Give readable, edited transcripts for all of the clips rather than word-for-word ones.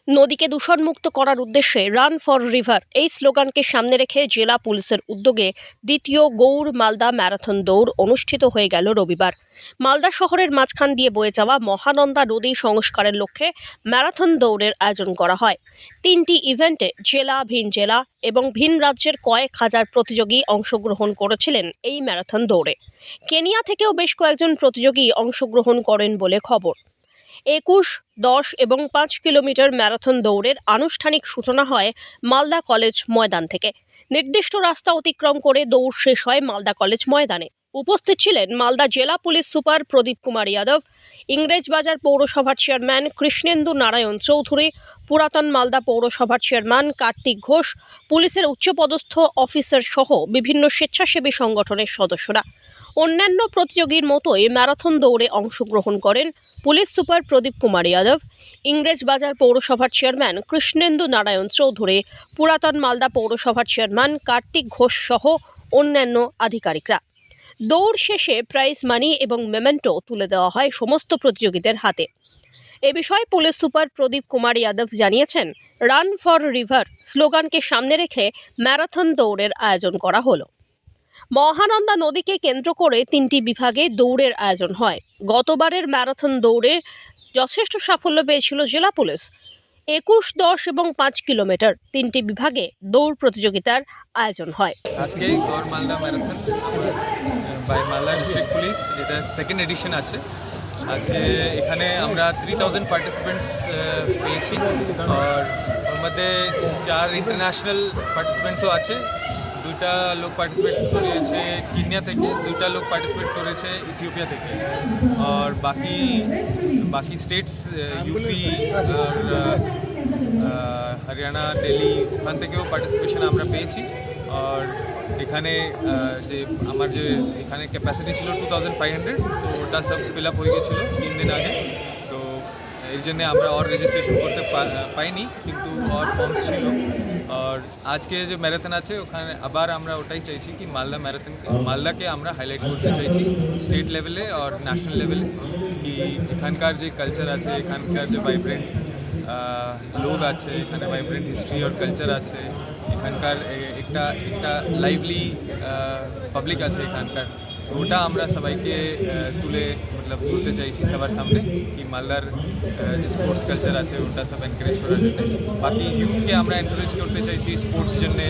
নদীকে দূষণমুক্ত করার উদ্দেশ্যে রান ফর রিভার এই স্লোগানকে সামনে রেখে জেলা পুলিশের উদ্যোগে দ্বিতীয় গৌড় মালদা ম্যারাথন দৌড় অনুষ্ঠিত হয়ে গেল রবিবার। মালদা শহরের মাঝখান দিয়ে বয়ে যাওয়া মহানন্দা নদী সংস্কারের লক্ষ্যে ম্যারাথন দৌড়ের আয়োজন করা হয়। 3টি ইভেন্টে ভিন জেলা এবং ভিন রাজ্যের কয়েক হাজার প্রতিযোগী অংশগ্রহণ করেছিলেন এই ম্যারাথন দৌড়ে। কেনিয়া থেকেও বেশ কয়েকজন প্রতিযোগী অংশগ্রহণ করেন বলে খবর। 21, 10 এবং 5 কিলোমিটার ম্যারাথন দৌড়ের আনুষ্ঠানিক সূচনা হয় মালদা কলেজ ময়দান থেকে। নির্দিষ্ট রাস্তা অতিক্রম করে দৌড় শেষ হয় মালদা কলেজ ময়দানে। উপস্থিত ছিলেন মালদা জেলা পুলিশ সুপার প্রদীপ কুমার যাদব, ইংরেজবাজার পৌরসভার চেয়ারম্যান কৃষ্ণেন্দু নারায়ণ চৌধুরী, পুরাতন মালদা পৌরসভার চেয়ারম্যান কার্তিক ঘোষ, পুলিশের উচ্চপদস্থ অফিসার সহ বিভিন্ন স্বেচ্ছাসেবী সংগঠনের সদস্যরা। অন্যান্য প্রতিযোগীর মতোই ম্যারাথন দৌড়ে অংশগ্রহণ করেন পুলিশ সুপার প্রদীপ কুমার যাদব, ইংরেজবাজার পৌরসভার চেয়ারম্যান কৃষ্ণেন্দু নারায়ণ চৌধুরী, পুরাতন মালদা পৌরসভার চেয়ারম্যান কার্তিক ঘোষ সহ অন্যান্য আধিকারিকরা। দৌড় শেষে প্রাইজ মানি এবং মেমেন্টো তুলে দেওয়া হয় সমস্ত প্রতিযোগীদের হাতে। এ বিষয়ে পুলিশ সুপার প্রদীপ কুমার যাদব জানিয়েছেন, রান ফর রিভার স্লোগানকে সামনে রেখে ম্যারাথন দৌড়ের আয়োজন করা হলো। মহানন্দা নদীকে কেন্দ্র করে 3টি বিভাগে দৌড়ের আয়োজন হয়। গতবারের ম্যারাথন দৌড়ে যথেষ্ট সাফল্য পেয়েছিল জেলা পুলিশ। 21, 10 এবং 5 কিলোমিটার 3টি বিভাগে দৌড় প্রতিযোগিতার আয়োজন হয়। আজকে Gour Malda marathon by Malda district police, এটা সেকেন্ড এডিশন আছে। আজকে এখানে আমরা 3000 পার্টিসিপেন্টস পেয়েছি, আর ওর মধ্যে 4 ইন্টারন্যাশনাল পার্টিসিপেন্টসও আছে। 2টা লোক পার্টিসিপেট করেছে কেনিয়া থেকে, 2টা লোক পার্টিসিপেট করেছে ইথিওপিয়া থেকে, আর বাকি স্টেটস ইউপি আর হরিয়ানা, দিল্লি ওখান থেকেও পার্টিসিপেশন আমরা পেয়েছি। আর এখানে এখানে ক্যাপাসিটি ছিল 2500, তো ওটা সব ফিল আপ হয়ে গেছিলো 3 দিন আগে। তো এই জন্যে আমরা আর রেজিস্ট্রেশন করতে পাইনি, কিন্তু আর ফর্মস ছিল। আর আজকে যে ম্যারাথন আছে ওখানে আবার আমরা ওটাই চাইছি কি মালদাকে আমরা হাইলাইট করতে চাইছি স্টেট লেভেলে আর ন্যাশনাল লেভেলে, কি এখানকার যে কালচার আছে, এখানকার যে ভাইব্রেন্ট লোক আছে, এখানে ভাইব্রেন্ট হিস্ট্রি আর কালচার আছে, এখানকার একটা লাইভলি পাবলিক আছে এখানকার। ওটা আমরা সবাইকে তুলতে চাইছি সবার সামনে, কি মালদার যে স্পোর্টস কালচার আছে ওটা সব এনকারেজ করার জন্য। বাকি ইউথকে আমরা এনকারেজ করতে চাইছি স্পোর্টস জন্যে।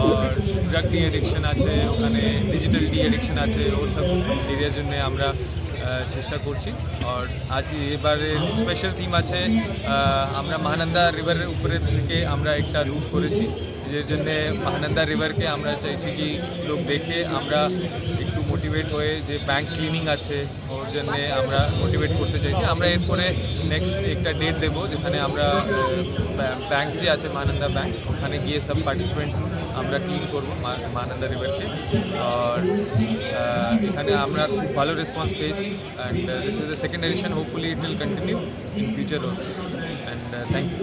আর ড্রাগ ডি এডিকশন আছে ওখানে, ডিজিটাল ডি এডিকশন আছে, ওর সব এরিয়ার জন্য আমরা চেষ্টা করছি। আর আজ এবারে স্পেশাল থিম আছে, আমরা মহানন্দা রিভারের উপরে থেকে আমরা একটা রুট করেছি, যে জন্যে মহানন্দা রিভারকে আমরা চাইছি কি লোক দেখে আমরা একটু মোটিভেট হয়ে, যে ব্যাংক ক্লিনিং আছে ওর জন্যে আমরা মোটিভেট করতে চাইছি। আমরা এরপরে নেক্সট একটা ডেট দেবো, যেখানে আমরা ব্যাংক যে আছে মহানন্দা ব্যাংক, ওখানে গিয়ে সব পার্টিসিপেন্টস আমরা ক্লিন করবো মহানন্দা রিভারকে। আর এখানে আমরা খুব ভালো রেসপন্স পেয়েছি, and this is the second edition. Hopefully it will continue in future also, and thank you.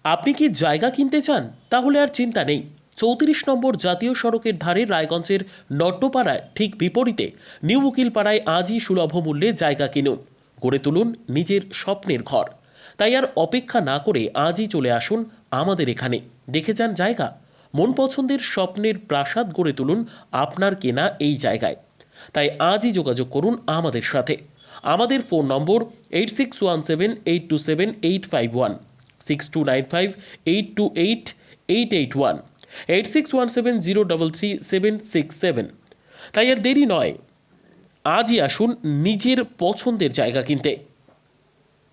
আপনি কি জায়গা কিনতে চান? তাহলে আর চিন্তা নেই। 34 নম্বর জাতীয় সড়কের ধারে রায়গঞ্জের নট্টপাড়ায় ঠিক বিপরীতে নিউ উকিলপাড়ায় আজই সুলভ মূল্যে জায়গা কিনুন, গড়ে তুলুন নিজের স্বপ্নের ঘর। তাই আর অপেক্ষা না করে আজই চলে আসুন আমাদের এখানে, দেখে যান জায়গা। মন পছন্দের স্বপ্নের প্রাসাদ গড়ে তুলুন আপনার কেনা এই জায়গায়। তাই আজই যোগাযোগ করুন আমাদের সাথে। আমাদের ফোন নম্বর 8617827851, 6295828881, 8617033767। তাই আর দেরি নয়, আজই আসুন নিজের পছন্দের জায়গা কিনতে।